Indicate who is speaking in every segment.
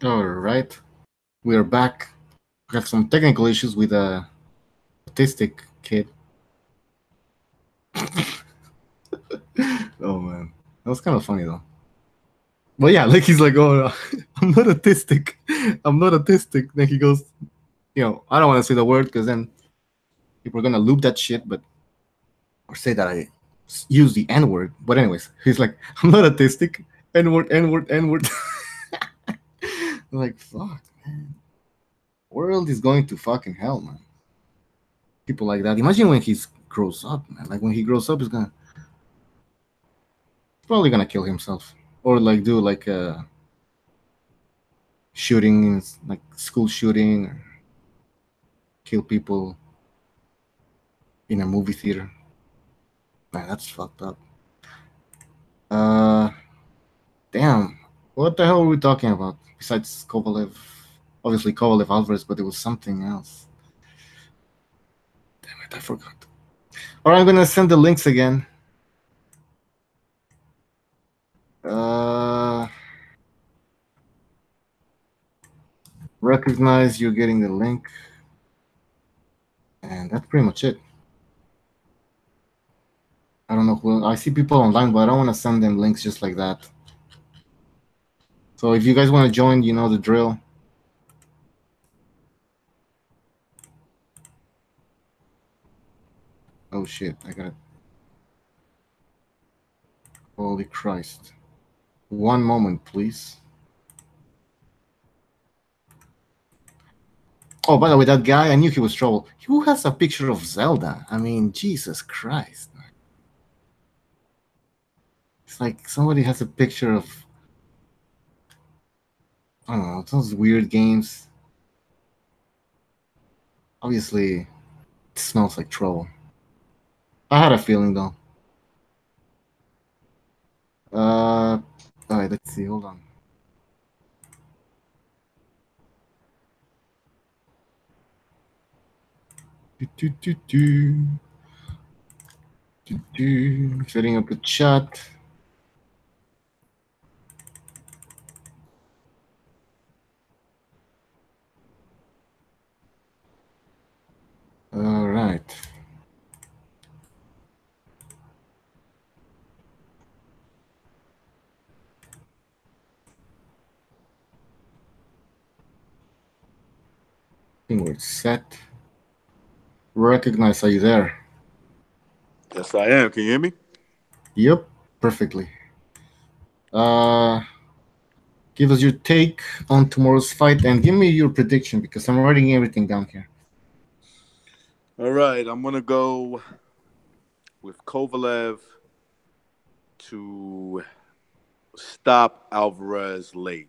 Speaker 1: All right, we are back. We have some technical issues with a autistic kid. Oh man, that was kind of funny though. But yeah, like he's like, "Oh, I'm not autistic. I'm not autistic." Then he goes, I don't want to say the word because then people are gonna loop that shit, but or say that I use the N word. But anyways, he's like, "I'm not autistic. N word, N word, N word." Like, fuck, man. World is going to fucking hell, man. People like that. Imagine when he grows up, man. Like when he grows up, probably gonna kill himself or like do like a shooting, like school shooting, or kill people in a movie theater. Man, that's fucked up. Uh, damn. What the hell were we talking about besides Kovalev? Obviously Kovalev Alvarez, but it was something else. Damn it, I forgot. All right, I'm gonna send the links again. Uh, recognize you're getting the link, and that's pretty much it. I don't know who I see people online, but I don't want to send them links just like that. So if you guys want to join, you know the drill. Oh shit, I got it. Holy Christ. One moment, please. Oh, by the way, that guy, I knew he was trouble. Who has a picture of Zelda? I mean, Jesus Christ. It's like somebody has a picture of, I don't know, those weird games. Obviously, it smells like trouble. I had a feeling though. Alright, let's see, hold on. Do, do, do, do. Do, do. Setting up the chat. Alright. I think we're set. Recognize, are you there?
Speaker 2: Yes, I am. Can you hear me?
Speaker 1: Yep, perfectly. Uh, give us your take on tomorrow's fight and give me your prediction because I'm writing everything down here.
Speaker 2: All right, I'm gonna go with Kovalev to stop Alvarez late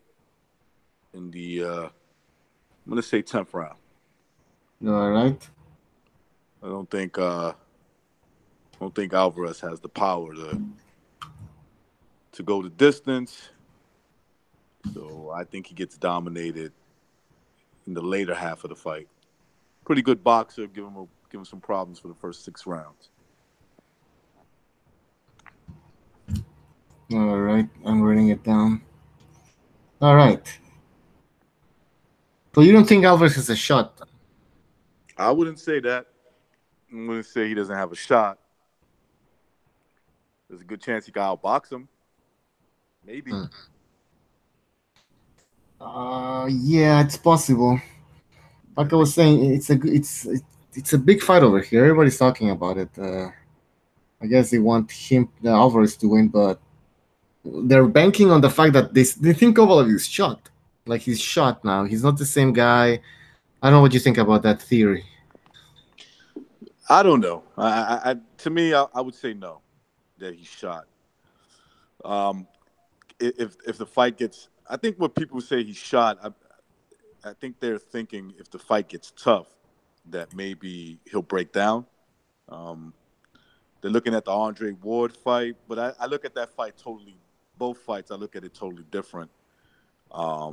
Speaker 2: in the. I'm gonna say 10th round.
Speaker 1: All right.
Speaker 2: I don't think Alvarez has the power to go the distance. So I think he gets dominated in the later half of the fight. Pretty good boxer. Give him some problems for the first 6 rounds.
Speaker 1: All right. I'm writing it down. All right. So you don't think Alvarez has a shot?
Speaker 2: I wouldn't say that. I wouldn't say he doesn't have a shot. There's a good chance he can outbox him. Maybe.
Speaker 1: Hmm. Yeah, it's possible.
Speaker 2: I
Speaker 1: Like I
Speaker 2: think
Speaker 1: was saying, it's a big fight over here. Everybody's talking about it. I guess they want Alvarez to win, but they're banking on the fact that they think Kovalev is shot. Like he's shot now. He's not the same guy. I don't know what you think about that theory.
Speaker 2: I don't know. To me, I would say no, that he's shot. Um, if the fight gets, I think what people say he's shot. I think they're thinking if the fight gets tough, that maybe he'll break down. Um, they're looking at the Andre Ward fight, but I look at that fight totally. Both fights, I look at it totally different. I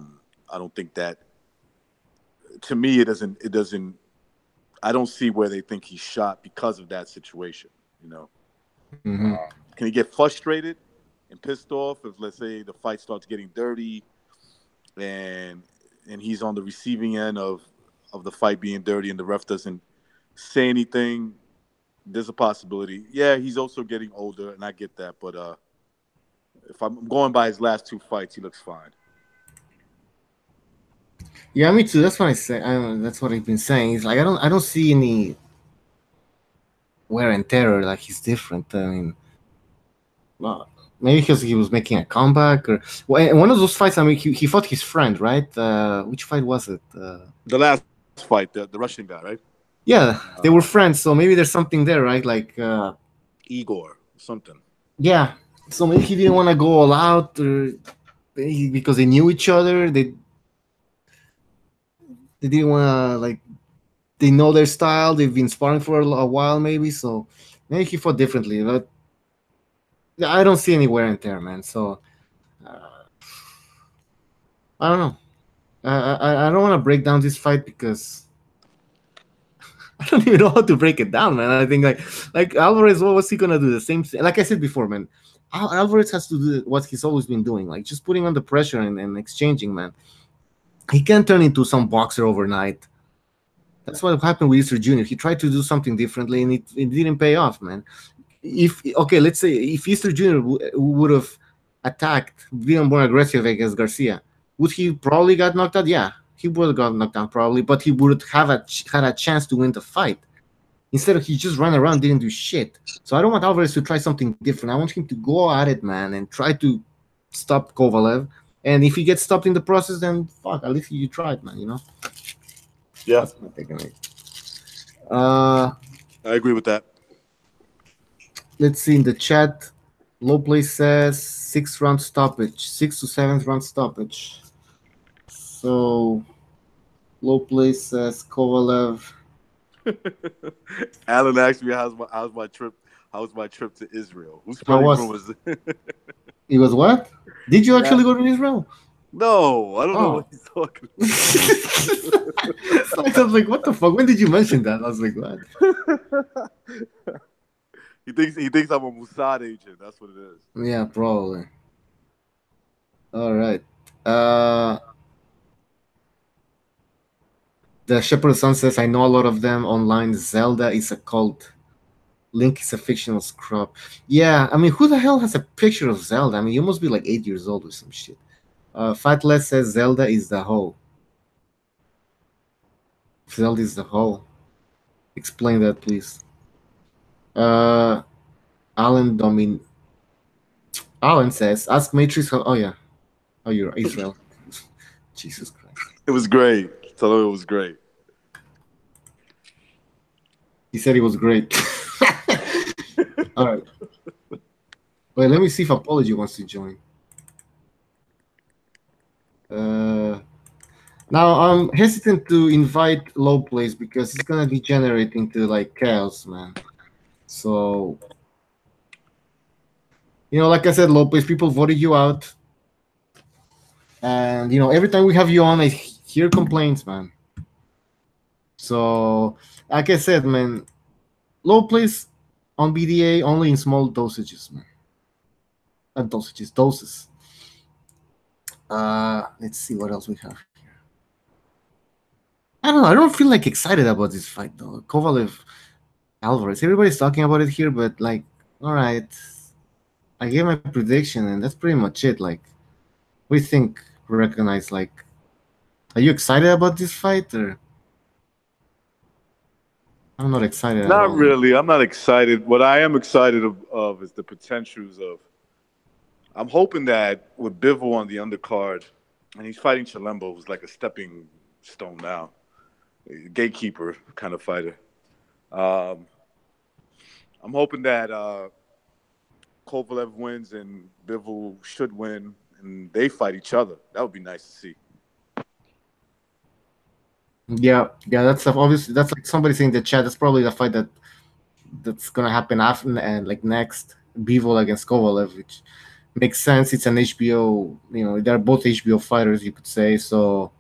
Speaker 2: don't think that. To me, it doesn't. It doesn't. I don't see where they think he's shot because of that situation. You know.
Speaker 1: Mm-hmm.
Speaker 2: Can he get frustrated and pissed off if, let's say, the fight starts getting dirty and he's on the receiving end of the fight being dirty, and the ref doesn't say anything, there's a possibility. Yeah, he's also getting older, and I get that. But if I'm going by his last 2 fights, he looks fine.
Speaker 1: Yeah, me too. That's what I say. That's what I've been saying. It's like I don't see any wear and tear. Like he's different. I mean, well, maybe because he was making a comeback, or one of those fights. I mean, he fought his friend, right? Which fight was it?
Speaker 2: The last fight, the Russian guy, right?
Speaker 1: Yeah, they were friends, so maybe there's something there, right? Like
Speaker 2: Igor, something.
Speaker 1: Yeah, so maybe he didn't want to go all out, or because they knew each other. They didn't want to like they know their style. They've been sparring for a while, maybe. So maybe he fought differently, but I don't see any wear and tear, man. So I don't know. I don't want to break down this fight because I don't even know how to break it down, man. I think like Alvarez, what's he gonna do? The same thing. Like I said before, man. Alvarez has to do what he's always been doing, like just putting on the pressure and exchanging, man. He can't turn into some boxer overnight. That's what happened with Easter Jr. He tried to do something differently, and it didn't pay off, man. Let's say if Easter Jr. would have attacked, been more aggressive against Garcia, would he probably got knocked out? Yeah, he would have got knocked out probably, but he would have had a chance to win the fight. Instead of he just ran around, didn't do shit. So I don't want Alvarez to try something different. I want him to go at it, man, and try to stop Kovalev. And if he gets stopped in the process, then fuck, at least you tried, man, you know?
Speaker 2: Yeah.
Speaker 1: That's my take on it. I
Speaker 2: agree with that.
Speaker 1: Let's see in the chat. Low play says 6 round stoppage, 6 to 7th round stoppage. So low play says Kovalev.
Speaker 2: Alan asked me how's my trip to Israel.
Speaker 1: How was it? It was what? Did you actually go to Israel?
Speaker 2: No, I don't know what he's talking about.
Speaker 1: I was like, what the fuck? When did you mention that? I was like, what?
Speaker 2: He thinks I'm a Mossad agent. That's what it is.
Speaker 1: Yeah, probably. All right. The Shepherd Sun says, I know a lot of them online. Zelda is a cult. Link is a fictional scrub. Yeah, I mean, who the hell has a picture of Zelda? I mean, you must be like 8 years old or some shit. Fatless says Zelda is the hoe. Zelda is the hoe. Explain that, please. Alan says, ask Matrix how. Oh, yeah. Oh, you're Israel. Jesus Christ.
Speaker 2: It was great. Tell him it was great.
Speaker 1: He said it was great. All right. Wait, let me see if Apology wants to join. Now I'm hesitant to invite Low Plays because it's gonna degenerate into like chaos, man. So, you know, like I said, Low Plays, people voted you out, and you know, every time we have you on, I hear complaints, man. So, like I said, man, Low Plays on BDA only in small dosages, man. Doses. Let's see what else we have here. I don't know. I don't feel like excited about this fight though. Kovalev, Alvarez. Everybody's talking about it here, but like, all right. I gave my prediction, and that's pretty much it. Like, what do you think? Recognize? Like, are you excited about this fight, or? I'm not excited.
Speaker 2: Not really. I'm not excited. What I am excited of is the potentials of. I'm hoping that with Bivol on the undercard, and he's fighting Chilembo, who's like a stepping stone now, gatekeeper kind of fighter. I'm hoping that Kovalev wins and Bivol should win, and they fight each other. That would be nice to see.
Speaker 1: Yeah, that's obviously that's like somebody saying in the chat. That's probably the fight that's gonna happen after and like next Bivol against Kovalev, which makes sense. It's an HBO. You know, they're both HBO fighters, you could say. So,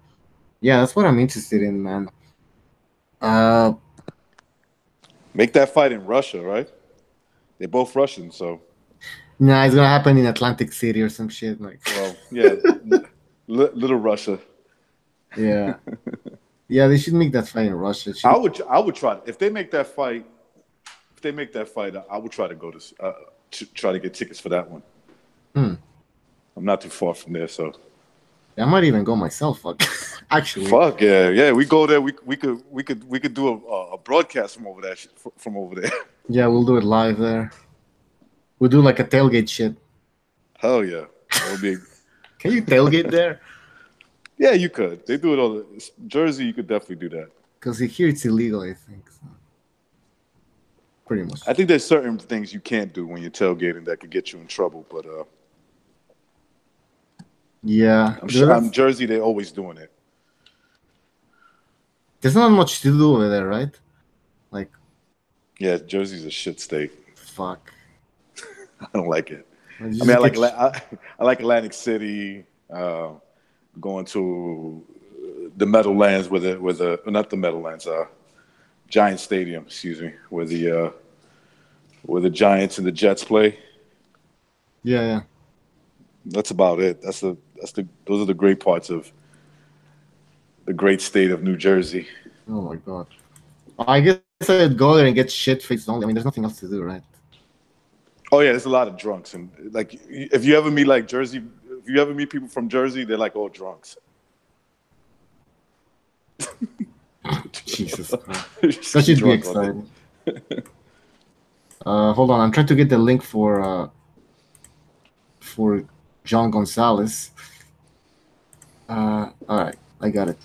Speaker 1: yeah, that's what I'm interested in, man.
Speaker 2: Make that fight in Russia, right? They're both Russian, so.
Speaker 1: Nah, it's gonna happen in Atlantic City or some shit. Like,
Speaker 2: well, yeah. Little Russia.
Speaker 1: Yeah. Yeah, they should make that fight in Russia.
Speaker 2: I would try if they make that fight. If they make that fight, I would try to go to try to get tickets for that one. I'm not too far from there, so
Speaker 1: I might even go myself. Fuck, actually.
Speaker 2: Fuck yeah. We go there. We could do a broadcast from over there.
Speaker 1: Yeah, we'll do it live there. We'll do like a tailgate shit.
Speaker 2: Hell yeah, that would be.
Speaker 1: Can you tailgate there?
Speaker 2: Yeah, you could. They do it all. Jersey, you could definitely do that.
Speaker 1: Because here it's illegal, I think. So. Pretty much.
Speaker 2: I think there's certain things you can't do when you're tailgating that could get you in trouble, but
Speaker 1: yeah,
Speaker 2: I'm sure in Jersey they're always doing it.
Speaker 1: There's not much to do over there, right? Like,
Speaker 2: yeah, Jersey's a shit state.
Speaker 1: Fuck.
Speaker 2: I don't like it. I mean, I like Atlantic City. Going to the Meadowlands not the Meadowlands, Giant Stadium, excuse me, where the Giants and the Jets play.
Speaker 1: Yeah.
Speaker 2: That's about it. Those are the great parts of the great state of New Jersey.
Speaker 1: Oh my god. I guess I'd go there and get shit faced only. I mean, there's nothing else to do, right?
Speaker 2: Oh yeah, there's a lot of drunks, and like if you ever meet if you ever meet people from Jersey, they're like all drunks.
Speaker 1: Jesus Christ. That should be exciting. Hold on, I'm trying to get the link for John Gonzalez. All right, I got it.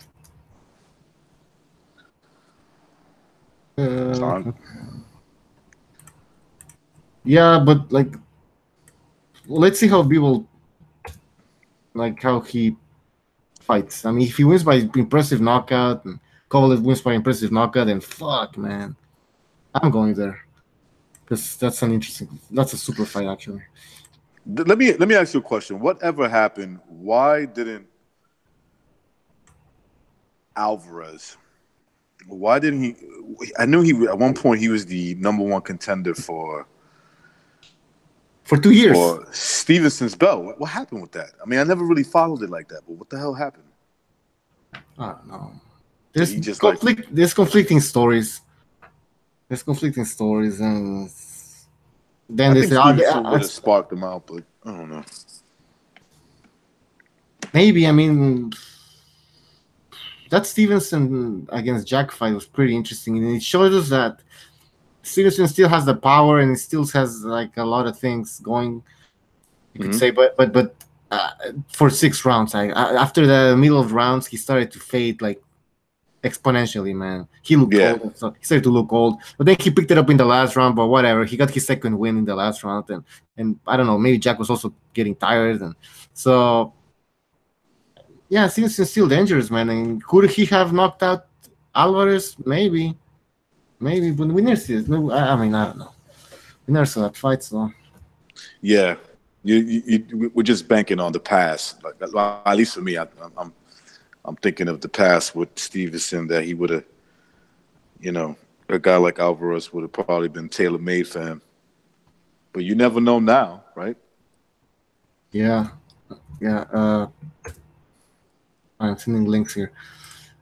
Speaker 1: Yeah, but like, let's see how people how he fights. I mean, if he wins by impressive knockout and Kovalev wins by impressive knockout, then fuck, man, I'm going there because that's a super fight actually.
Speaker 2: Let me ask you a question. Whatever happened? Why didn't Alvarez? Why didn't he? I knew he at one point he was the #1 contender for
Speaker 1: 2 years
Speaker 2: for Stevenson's belt. What happened with that? I mean, I never really followed it like that. But what the hell happened?
Speaker 1: I don't know. There's conflicting stories. And then they say,
Speaker 2: Stevenson would have sparked him out, but I don't know.
Speaker 1: Maybe, I mean, that Stevenson against Jack fight was pretty interesting, and it showed us that Stevenson still has the power and he still has like a lot of things going. You could say, but for 6 rounds, after the middle of rounds, he started to fade like exponentially, man. He looked old. So he started to look old, but then he picked it up in the last round. But whatever, he got his second win in the last round, and I don't know, maybe Jack was also getting tired, and so yeah, Stevenson's still dangerous, man. And could he have knocked out Alvarez? Maybe, but we never see it. I mean, I don't know. We never saw that fight, so
Speaker 2: yeah, we're just banking on the past. Like, well, at least for me, I'm thinking of the past with Stevenson that he would have, a guy like Alvarez would have probably been tailor-made for him. But you never know now, right?
Speaker 1: Yeah. I'm sending links here.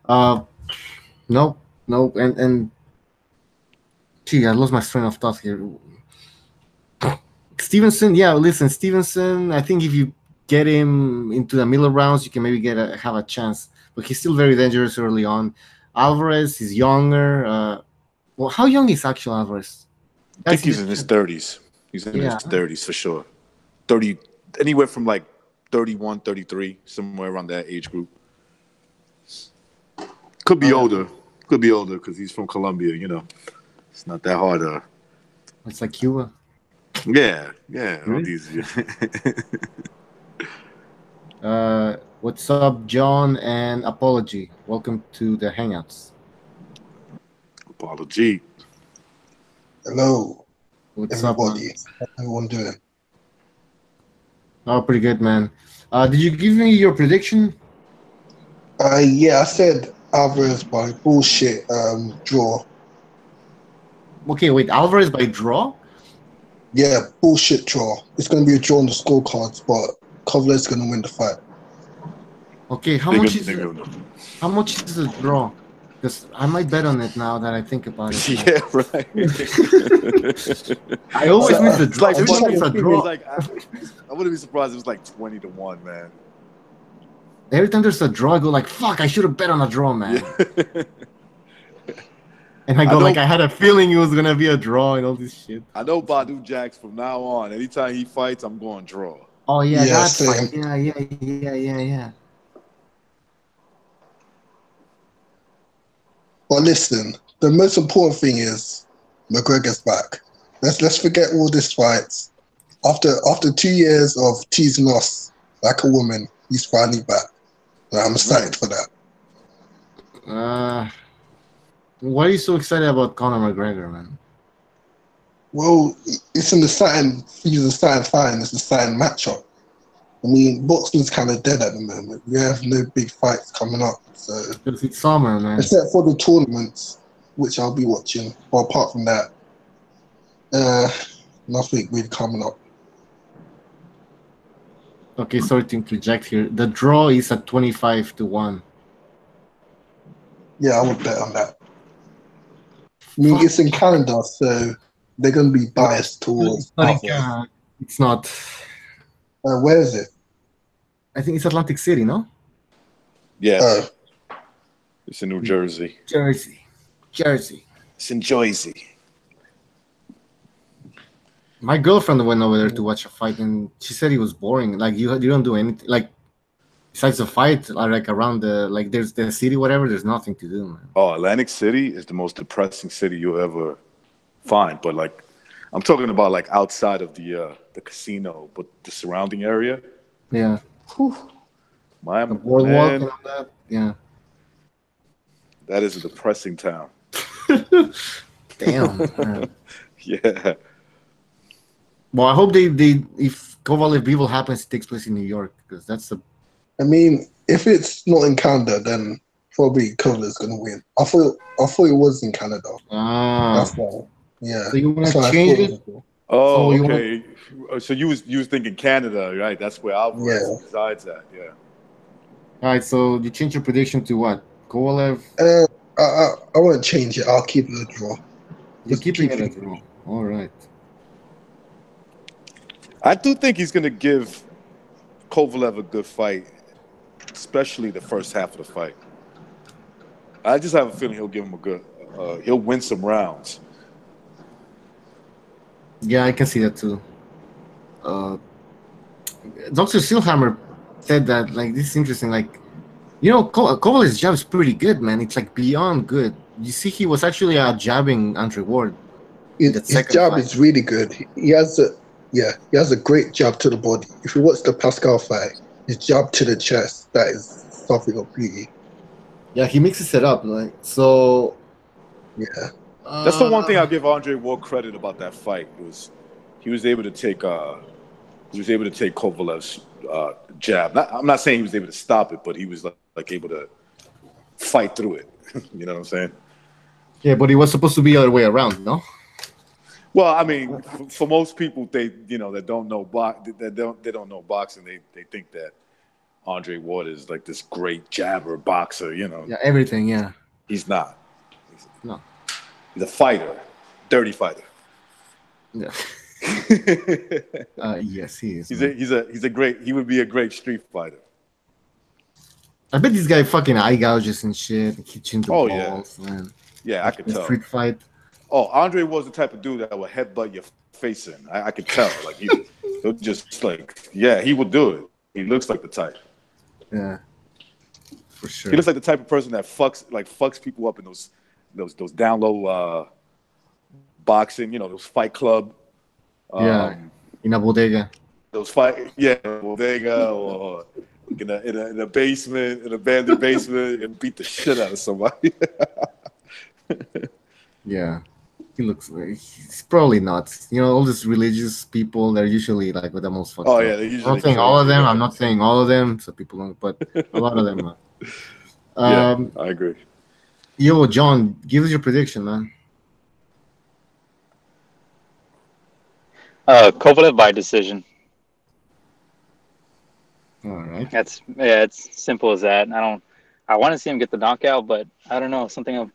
Speaker 1: Nope. And gee, I lost my train of thought here. Stevenson, I think if you get him into the middle rounds, you can maybe have a chance. But he's still very dangerous early on. Alvarez is younger. Well, how young is actual Alvarez?
Speaker 2: I think he's in his 30s. He's in his 30s for sure. 30, anywhere from like 31, 33, somewhere around that age group. Could be older because he's from Colombia. It's not that hard.
Speaker 1: It's like Cuba.
Speaker 2: Yeah.
Speaker 1: Really? What's up, John and Apology? Welcome to the Hangouts.
Speaker 2: Apology.
Speaker 3: Hello.
Speaker 1: What's
Speaker 3: everybody?
Speaker 1: up,
Speaker 3: How's everyone doing?
Speaker 1: Oh, pretty good, man. Did you give me your prediction?
Speaker 3: Yeah, I said Alvarez by bullshit draw.
Speaker 1: Okay, wait, Alvarez by draw?
Speaker 3: Yeah, bullshit draw. It's going to be a draw on the scorecards, but Kovalev's going to win the fight.
Speaker 1: Okay, how much is the draw? Because I might bet on it now that I think about it.
Speaker 2: Yeah, right.
Speaker 1: I always miss the draw.
Speaker 2: Like,
Speaker 1: Every time there's a draw,
Speaker 2: like, I wouldn't be surprised if it was like 20-1, man.
Speaker 1: every time there's a draw, I go like, "Fuck! I should have bet on a draw, man."
Speaker 2: Yeah.
Speaker 1: And I go like, "I had a feeling it was gonna be a draw and all this shit."
Speaker 2: I know Badu Jax from now on. Anytime he fights, I'm going draw.
Speaker 1: Oh yeah,
Speaker 3: Yeah,
Speaker 1: that's
Speaker 3: same.
Speaker 1: fine. Yeah.
Speaker 3: But listen, the most important thing is McGregor's back. Let's forget all these fights. After 2 years of teasing us like a woman, he's finally back. And I'm excited for that.
Speaker 1: Why are you so excited about Conor McGregor, man?
Speaker 3: Well, it's in the Saturn. He's a Saturn fight. It's a Saturn matchup. I mean, boxing's kind of dead at the moment. We have no big fights coming up. So
Speaker 1: Because it's summer, man.
Speaker 3: except for the tournaments, which I'll be watching. But apart from that, nothing really coming up.
Speaker 1: Okay, sorry to interject here. The draw is at 25-1.
Speaker 3: Yeah, I would bet on that. I mean, it's in Canada, so they're going to be biased towards.
Speaker 1: It's not.
Speaker 3: Where is it?
Speaker 1: I think it's Atlantic City, no?
Speaker 2: Yeah. It's in New Jersey.
Speaker 1: Jersey.
Speaker 2: It's in Jersey.
Speaker 1: My girlfriend went over there to watch a fight, and she said it was boring. Like you don't do anything. Like besides the fight, like around there's the city, whatever. There's nothing to do, man.
Speaker 2: Oh, Atlantic City is the most depressing city you'll ever find. But like, I'm talking about like outside of the casino, but the surrounding area.
Speaker 1: Yeah.
Speaker 2: Whew. Miami,
Speaker 1: the boardwalk and all that. Yeah.
Speaker 2: That is a depressing town.
Speaker 1: Damn. Man.
Speaker 2: Yeah.
Speaker 1: Well, I hope they if Kovalev Bivol happens, it takes place in New York because that's the.
Speaker 3: I mean, if it's not in Canada, then probably Kovalev's going to win. I thought it was in Canada. That's why. Yeah.
Speaker 1: So you want to change it?
Speaker 2: Oh, okay. So you was thinking Canada, right? That's where Alvarez resides at. Yeah.
Speaker 1: All right. So you change your prediction to what? Kovalev.
Speaker 3: I won't change it. I'll keep it a draw.
Speaker 1: You're keeping it a draw. All right.
Speaker 2: I do think he's going to give Kovalev a good fight, especially the first half of the fight. I just have a feeling he'll give him a good. He'll win some rounds.
Speaker 1: Yeah, I can see that too. Dr. Silhammer said that, like, this is interesting. Like, you know, Kovalev's jab is pretty good, man. It's like beyond good. You see, he was actually jabbing Andre Ward.
Speaker 3: His jab is really good. He has a great jab to the body. If you watch the Pascal fight, his jab to the chest, that is something of beauty.
Speaker 1: Yeah, he mixes it up, like so.
Speaker 3: Yeah.
Speaker 2: That's the one thing I'll give Andre Ward credit about that fight was he was able to take Kovalev's jab. I'm not saying he was able to stop it, but he was like able to fight through it. You know what I'm saying?
Speaker 1: Yeah, but it was supposed to be the other way around, no?
Speaker 2: Well, I mean, for most people, that don't know boxing, they think that Andre Ward is like this great jabber boxer, you know.
Speaker 1: Yeah, everything, yeah.
Speaker 2: He's not.
Speaker 1: No.
Speaker 2: He's a fighter, dirty fighter.
Speaker 1: Yeah. Yes, he is.
Speaker 2: He would be a great street fighter.
Speaker 1: I bet this guy fucking eye gouges and shit and kicks into balls, man.
Speaker 2: Yeah, I could tell.
Speaker 1: Street fight.
Speaker 2: Oh, Andre was the type of dude that would headbutt your face in. I could tell. Like he'll just like, yeah, he would do it. He looks like the type.
Speaker 1: Yeah, for sure.
Speaker 2: He looks like the type of person that fucks people up in those down low boxing. You know, those Fight Club.
Speaker 1: In a bodega.
Speaker 2: Bodega or in a basement, in an abandoned basement, and beat the shit out of somebody.
Speaker 1: Yeah. He looks like he's probably not. You know, all these religious people, they're usually like with the most fucked up.
Speaker 2: Yeah, they're usually.
Speaker 1: I'm not saying all of them. I'm not saying all of them, so people don't. But a lot of them.
Speaker 2: Yeah, I agree.
Speaker 1: Yo, John, give us your prediction, man.
Speaker 4: Kovalev by decision.
Speaker 1: All right.
Speaker 4: It's simple as that. I want to see him get the knockout, but I don't know. Something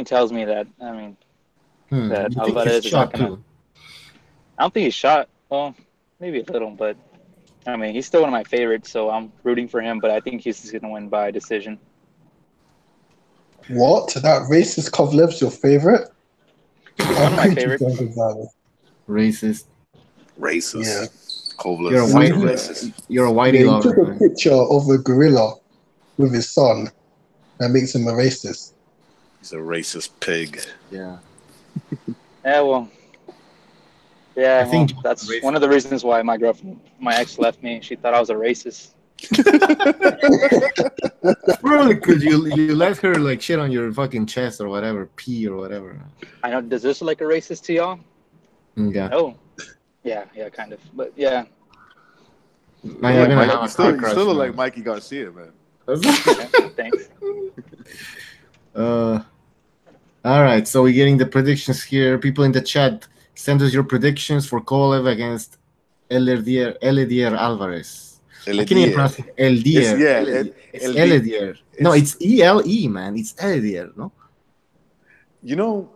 Speaker 4: tells me that that
Speaker 1: You think he's
Speaker 4: Alvarez is not
Speaker 1: shot
Speaker 4: gonna.
Speaker 1: too?
Speaker 4: I don't think he's shot. Well, maybe a little, but I mean, he's still one of my favorites, so I'm rooting for him. But I think he's just gonna win by decision.
Speaker 3: What? That racist Kovlev's your favorite?
Speaker 4: One of my favorites.
Speaker 1: Racist.
Speaker 3: Yeah.
Speaker 2: Kovalev.
Speaker 1: You're a
Speaker 3: And
Speaker 1: white.
Speaker 3: he-
Speaker 2: racist.
Speaker 1: You're a
Speaker 3: Yeah,
Speaker 1: whitey
Speaker 3: he
Speaker 1: lover.
Speaker 3: took a
Speaker 1: Man.
Speaker 3: picture of a gorilla with his son. That makes him a racist.
Speaker 2: He's a racist pig.
Speaker 1: Yeah.
Speaker 4: Yeah, well, yeah,
Speaker 1: I think
Speaker 4: well, that's
Speaker 1: racist.
Speaker 4: one of the reasons why my ex left me. She thought I was a racist.
Speaker 1: Probably because you let her like shit on your fucking chest or whatever, pee or whatever.
Speaker 4: I know. Does this look like a racist to y'all?
Speaker 1: Yeah.
Speaker 4: No. Yeah, kind of. But yeah,
Speaker 1: Now you're gonna have a car
Speaker 2: You
Speaker 1: crash,
Speaker 2: still look
Speaker 1: man.
Speaker 2: like Mikey Garcia, man.
Speaker 4: thanks.
Speaker 1: All right, so we're getting the predictions here. People in the chat, send us your predictions for Kovalev against ElDude Alvarez. I can't even pronounce it. ElDude. It's ElDude. No, it's ELE, man. It's ElDude, no?
Speaker 2: You know,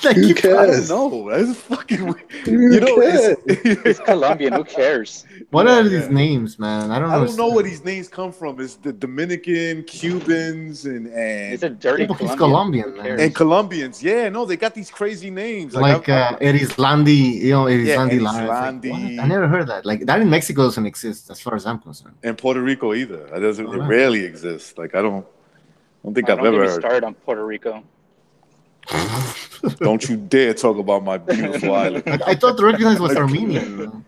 Speaker 1: Like,
Speaker 3: Who
Speaker 2: I
Speaker 3: cares?
Speaker 2: don't know. That's fucking weird.
Speaker 3: Who
Speaker 2: You know,
Speaker 3: cares?
Speaker 4: He's Colombian. Who cares?
Speaker 1: what
Speaker 2: Yeah,
Speaker 1: are these
Speaker 2: yeah.
Speaker 1: names, man? I don't know.
Speaker 2: I don't know where these names come from. It's the Dominican, Cubans,
Speaker 4: He's
Speaker 2: and
Speaker 4: a dirty
Speaker 1: Yeah, but he's
Speaker 4: Colombian.
Speaker 1: Colombian,
Speaker 4: Who
Speaker 1: man.
Speaker 4: cares?
Speaker 2: and Colombians. Yeah, no, they got these crazy names.
Speaker 1: Like Erislandi, Erislandi.
Speaker 2: Islandi.
Speaker 1: I never heard that. Like that in Mexico doesn't exist, as far as I'm concerned.
Speaker 2: And Puerto Rico either. It doesn't. It
Speaker 1: Alright.
Speaker 2: rarely exists. Like I don't think I've
Speaker 4: Don't get
Speaker 2: ever
Speaker 4: me
Speaker 2: heard.
Speaker 4: started on Puerto Rico.
Speaker 2: Don't you dare talk about my beautiful island.
Speaker 1: I thought the recognized was Armenian.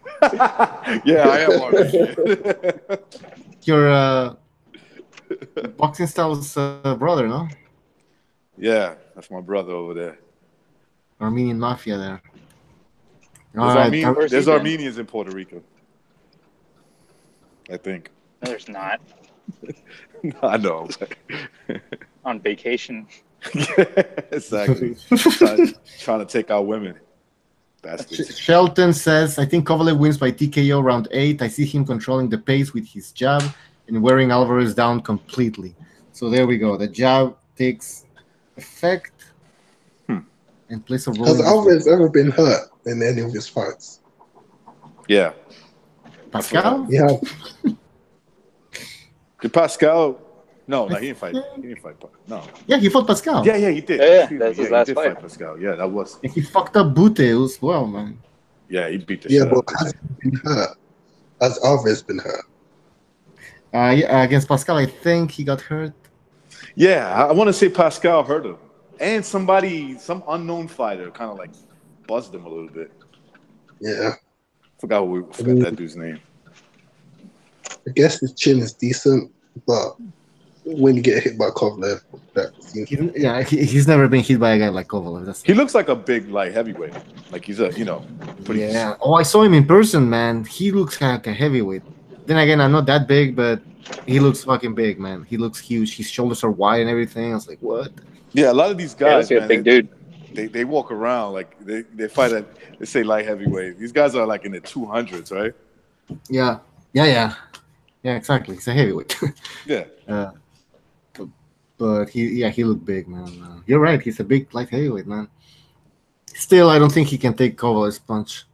Speaker 2: Yeah, I am Armenian.
Speaker 1: Your boxing style's brother, no?
Speaker 2: Yeah, that's my brother over there.
Speaker 1: Armenian mafia there.
Speaker 2: There's
Speaker 4: Where's he been?
Speaker 2: Armenians in Puerto Rico. I think.
Speaker 4: No, there's not.
Speaker 2: I know.
Speaker 4: On vacation.
Speaker 2: Exactly. Trying to take our women. Bastards.
Speaker 1: Shelton says, I think Kovalev wins by TKO round 8. I see him controlling the pace with his jab and wearing Alvarez down completely. So there we go. The jab takes effect and plays a role.
Speaker 3: Has Alvarez ever been hurt in any of his fights?
Speaker 2: Yeah.
Speaker 1: Pascal?
Speaker 3: Yeah.
Speaker 2: Did Pascal? No, he didn't fight. He didn't fight. No.
Speaker 1: Yeah, he fought Pascal.
Speaker 2: Yeah, he did.
Speaker 4: Yeah,
Speaker 2: Excuse
Speaker 4: that's
Speaker 2: me.
Speaker 4: his
Speaker 2: Yeah,
Speaker 4: last
Speaker 2: he did
Speaker 4: fight.
Speaker 2: fight Pascal. Yeah, that was.
Speaker 1: And he fucked up Bucho as well, man.
Speaker 2: Yeah, he beat the
Speaker 3: Yeah,
Speaker 2: shit
Speaker 3: but
Speaker 2: out of
Speaker 3: has he been hurt? Has Alvarez been hurt?
Speaker 1: Yeah, against Pascal, I think he got hurt.
Speaker 2: Yeah, I want to say Pascal hurt him. And some unknown fighter kind of like buzzed him a little bit.
Speaker 3: Yeah.
Speaker 2: Forgot that dude's name.
Speaker 3: I guess his chin is decent, but when you get hit by Kovalev, that seems
Speaker 1: He's never been hit by a guy like Kovalev.
Speaker 2: He looks like a big light heavyweight. Like he's a, pretty.
Speaker 1: Yeah. Oh, I saw him in person, man. He looks like a heavyweight. Then again, I'm not that big, but he looks fucking big, man. He looks huge. His shoulders are wide and everything. I was like, what?
Speaker 2: Yeah, a lot of these guys,
Speaker 4: a big dude.
Speaker 2: They walk around like they fight at, they say light heavyweight. These guys are like in the 200s, right?
Speaker 1: Yeah, exactly. He's a heavyweight.
Speaker 2: Yeah.
Speaker 1: But he looked big, man. You're right. He's a big light heavyweight, man. Still, I don't think he can take Kovalev's punch.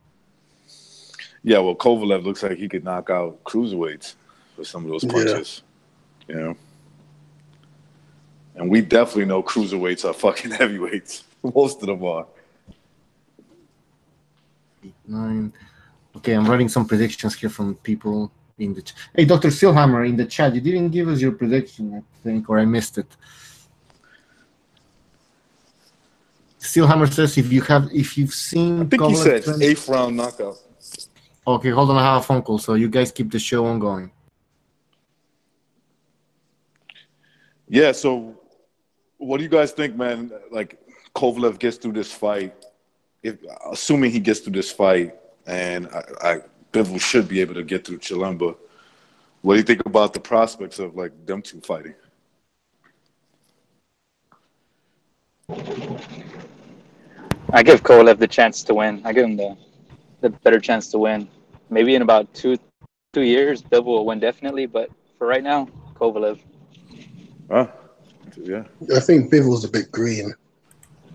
Speaker 2: Yeah, well, Kovalev looks like he could knock out cruiserweights with some of those punches. And we definitely know cruiserweights are fucking heavyweights. Most of them are.
Speaker 1: 9. Okay, I'm writing some predictions here from people in the chat. Hey, Dr. Silhammer, in the chat, you didn't give us your prediction, I think, or I missed it. Silhammer says if you've seen
Speaker 2: I think he said 8th round knockout.
Speaker 1: Okay, hold on, I have a phone call, so you guys keep the show on going.
Speaker 2: Yeah, so what do you guys think, man? Like Kovalev gets through this fight, assuming he gets through this fight, and Bivol should be able to get through Chilemba. What do you think about the prospects of like them two fighting?
Speaker 4: I give Kovalev the chance to win. I give him the better chance to win. Maybe in about 2 2 years, Bivol will win definitely. But for right now, Kovalev.
Speaker 2: Yeah.
Speaker 3: I think Bivol's a bit green.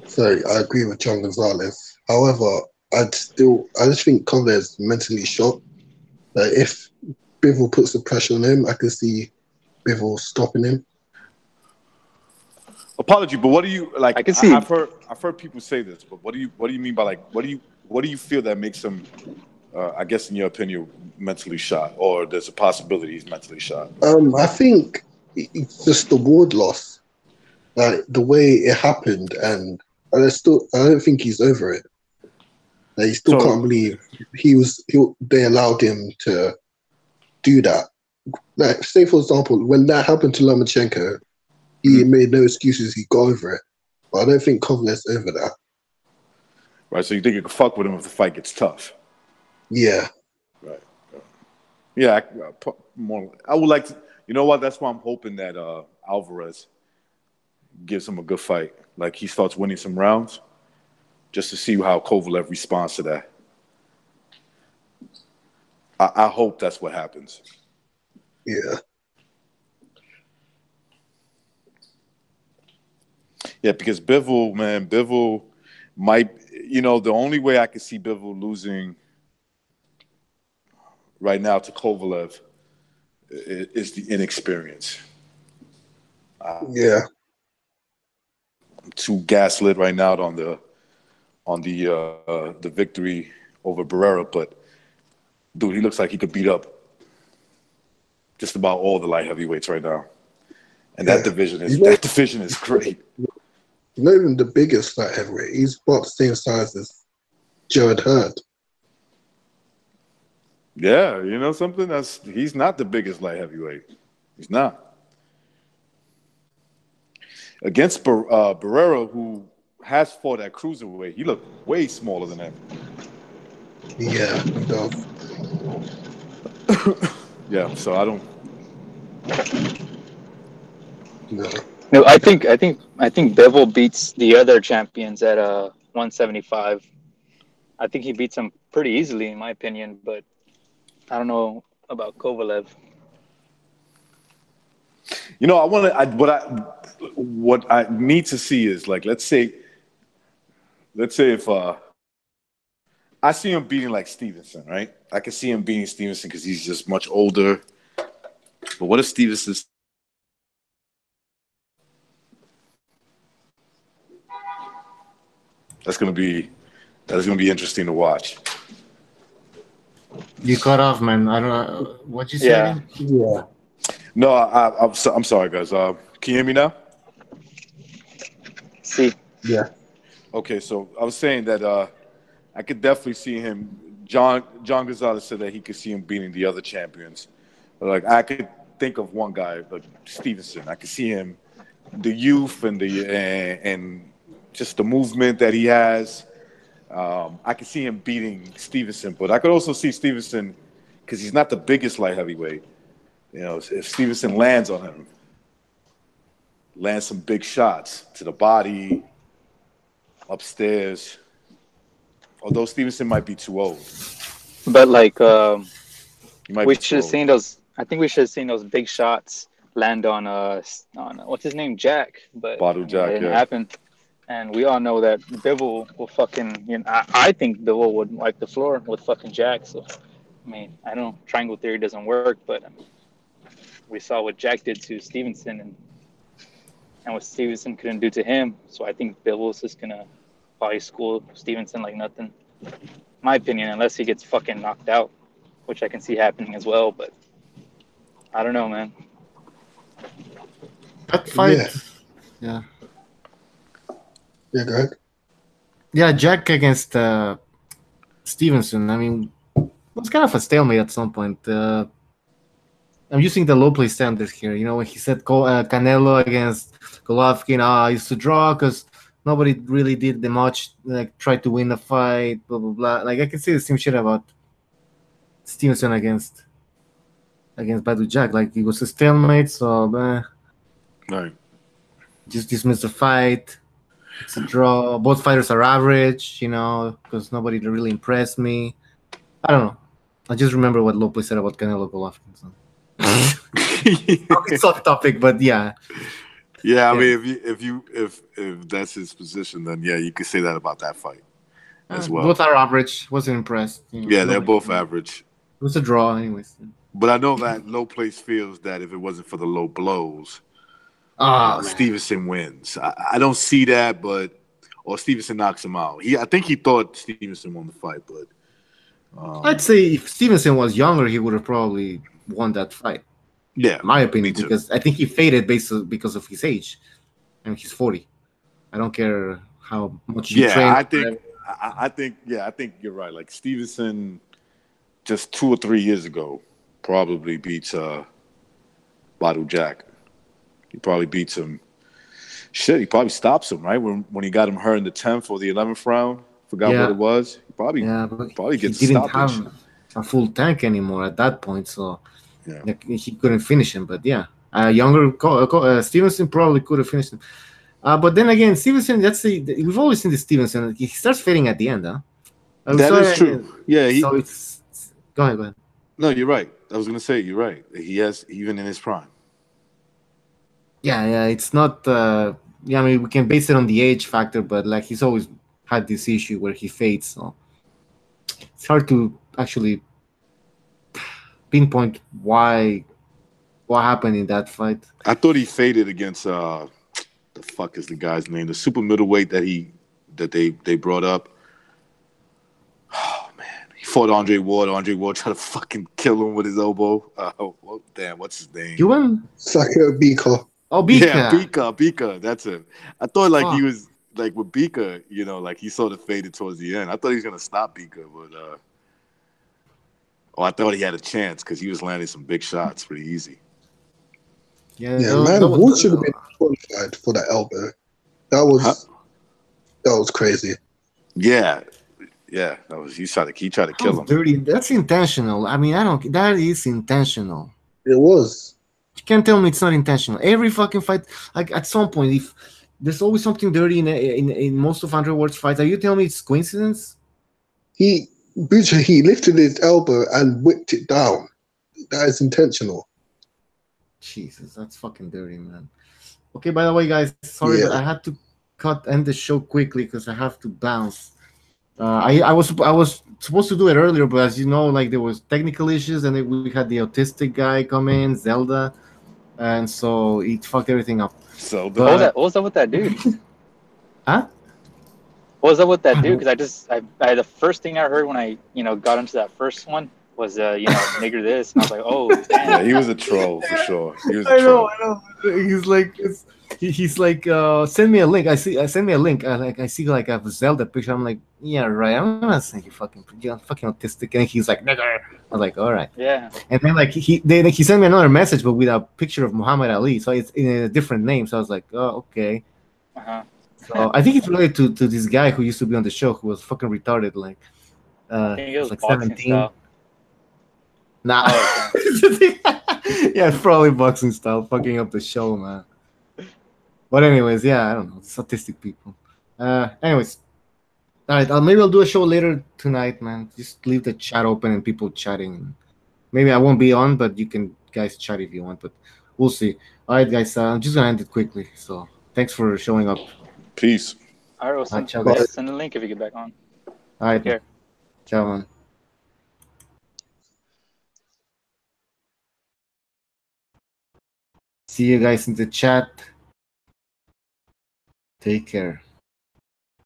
Speaker 3: So I agree with John Gonzalez. However, I just think Cover's mentally shot. That if Bivol puts the pressure on him, I can see Bivol stopping him.
Speaker 2: Apology, but what do you like?
Speaker 4: I can see.
Speaker 2: I've heard people say this, but what do you mean by like what do you feel that makes him? I guess in your opinion, mentally shot, or there's a possibility he's mentally shot.
Speaker 3: I think it's just the ward loss, like the way it happened, and I don't think he's over it. Like, he still can't believe they allowed him to do that. Like, say for example, when that happened to Lomachenko, he made no excuses. He got over it, but I don't think Kovalev's over that.
Speaker 2: Right. So you think you can fuck with him if the fight gets tough?
Speaker 3: Yeah.
Speaker 2: Right. Yeah. I would like to. You know what? That's why I'm hoping that Alvarez gives him a good fight. Like he starts winning some rounds, just to see how Kovalev responds to that. I hope that's what happens.
Speaker 3: Yeah.
Speaker 2: Yeah, because Bivol might, the only way I could see Bivol losing right now to Kovalev is the inexperience.
Speaker 3: Yeah.
Speaker 2: I'm too gaslit right now on the victory over Barrera, but dude, he looks like he could beat up just about all the light heavyweights right now, and that division is great.
Speaker 3: Not even the biggest light heavyweight. He's about the same size as Jared Hurd.
Speaker 2: Yeah, you know something? He's not the biggest light heavyweight. He's not. Against Barrera, who has fought at cruiserweight, he looked way smaller than him.
Speaker 3: Yeah, he does.
Speaker 2: Yeah, so I don't.
Speaker 4: No, I think Bivol beats the other champions at 175. I think he beats them pretty easily, in my opinion. But I don't know about Kovalev.
Speaker 2: What I need to see is, like, let's say if I see him beating like Stevenson, right? I can see him beating Stevenson because he's just much older. But what if Stevenson's That's gonna be interesting to watch.
Speaker 1: You cut off, man. I don't know what you said.
Speaker 3: Yeah.
Speaker 2: No, I'm sorry, guys. Can you hear me now?
Speaker 4: See.
Speaker 3: Yeah.
Speaker 2: Okay, so I was saying that I could definitely see him. John Gonzalez said that he could see him beating the other champions. Like I could think of one guy, like Stevenson. I could see him, the youth and and just the movement that he has. I could see him beating Stevenson, but I could also see Stevenson because he's not the biggest light heavyweight. If Stevenson lands on him, lands some big shots to the body, upstairs. Although Stevenson might be too old.
Speaker 4: But like,
Speaker 2: we
Speaker 4: should have seen those. I think we should have seen those big shots land on what's his name, Jack. But
Speaker 2: Bottle Jack,
Speaker 4: it didn't happen. And we all know that Bivol will fucking. I think Bivol would wipe the floor with fucking Jack. So, I mean, I know triangle theory doesn't work, but we saw what Jack did to Stevenson and what Stevenson couldn't do to him. So I think Bivol's just gonna probably school Stevenson like nothing. My opinion, unless he gets fucking knocked out, which I can see happening as well. But I don't know, man.
Speaker 1: That fight, yeah.
Speaker 3: Yeah, go ahead.
Speaker 1: Yeah, Jack against Stevenson. I mean, it was kind of a stalemate at some point. I'm using the low play standard here. When he said Canelo against Golovkin, I used to draw because nobody really did the much, like, try to win the fight, blah, blah, blah. Like, I can say the same shit about Stevenson against Badu Jack. Like, it was a stalemate, so
Speaker 2: right.
Speaker 1: Just dismiss the fight. It's a draw. Both fighters are average, because nobody really impressed me. I don't know. I just remember what Lopez said about Canelo Golovkin. So. It's off topic, but yeah.
Speaker 2: Yeah, I
Speaker 1: Yeah.
Speaker 2: mean, if that's his position, then yeah, you could say that about that fight as well.
Speaker 1: Both are average. Wasn't impressed.
Speaker 2: Yeah, they're both average.
Speaker 1: It was a draw, anyways.
Speaker 2: But I know that Lopez feels that if it wasn't for the low blows,
Speaker 1: Oh,
Speaker 2: Stevenson wins. I don't see that, or Stevenson knocks him out. I think he thought Stevenson won the fight, but
Speaker 1: I'd say if Stevenson was younger, he would have probably won that fight.
Speaker 2: Yeah,
Speaker 1: in my opinion, because I think he faded because of his age, and he's 40. I don't care how much you train.
Speaker 2: I think you're right. Like Stevenson, just 2 or 3 years ago, probably beats Badu Jack. He probably beats him. Shit, he probably stops him, right? When he got him hurt in the 10th or the 11th round. Forgot what it was. He probably gets stoppage. He didn't have
Speaker 1: a full tank anymore at that point, so he couldn't finish him. But yeah, younger Stevenson probably could have finished him. But then again, Stevenson, we've always seen the Stevenson. He starts fading at the end, huh?
Speaker 2: That is true. Yeah.
Speaker 1: So it's go ahead.
Speaker 2: No, you're right. I was gonna say you're right. He has even in his prime.
Speaker 1: Yeah. It's not. I mean, we can base it on the age factor, but like he's always had this issue where he fades. So it's hard to actually pinpoint what happened in that fight.
Speaker 2: I thought he faded against the fuck is the guy's name? The super middleweight that they brought up. Oh man, he fought Andre Ward. Andre Ward tried to fucking kill him with his elbow. Damn, what's his name?
Speaker 1: Gillon?
Speaker 3: Sakura Bika.
Speaker 1: Oh, Bika.
Speaker 2: Yeah, Bika. That's it. I thought like he was like with Bika, like he sort of faded towards the end. I thought he was gonna stop Bika, but I thought he had a chance because he was landing some big shots pretty easy.
Speaker 3: Yeah, Wood should have been qualified for that elbow. That was crazy.
Speaker 2: Yeah. That was he tried to kill him.
Speaker 1: Dirty. That's intentional. I mean, that is intentional.
Speaker 3: It was.
Speaker 1: You can't tell me it's not intentional. Every fucking fight, like at some point, if there's always something dirty in most of Andre Ward's fights, are you telling me it's coincidence?
Speaker 3: Bucho, he lifted his elbow and whipped it down. That is intentional.
Speaker 1: Jesus, that's fucking dirty, man. Okay, by the way, guys, sorry, but I had to end the show quickly because I have to bounce. I was supposed to do it earlier, but as you know, like there was technical issues, and then we had the autistic guy come in, Zelda, and so it fucked everything up.
Speaker 2: So
Speaker 4: what was up with that dude?
Speaker 1: Huh?
Speaker 4: What was up with that dude? Because the first thing I heard when I got into that first one was nigger this, and I was like, oh damn.
Speaker 2: Yeah, he was a troll for sure. He was a
Speaker 1: troll. I know. He's like send me a link. I see like a Zelda picture. I'm like, yeah, right. I'm gonna say you fucking autistic, and he's like, nigger. I was like, all right.
Speaker 4: Yeah.
Speaker 1: And then like he sent me another message, but with a picture of Muhammad Ali, so it's in a different name. So I was like, oh, okay. So I think it's related to this guy who used to be on the show who was fucking retarded, like
Speaker 4: he was
Speaker 1: like
Speaker 4: boxing
Speaker 1: 17.
Speaker 4: style.
Speaker 1: Nah. Oh, okay. Yeah, it's probably boxing style, fucking up the show, man. But anyways, yeah, I don't know, statistic people. Anyways, all right, maybe I'll do a show later tonight, man. Just leave the chat open and people chatting. Maybe I won't be on, but you can guys chat if you want. But we'll see. All right, guys, I'm just gonna end it quickly. So thanks for showing up.
Speaker 2: Peace.
Speaker 4: All right, we'll send a link if you get back on.
Speaker 1: All right,
Speaker 4: take care.
Speaker 1: Ciao, man. See you guys in the chat. Take care.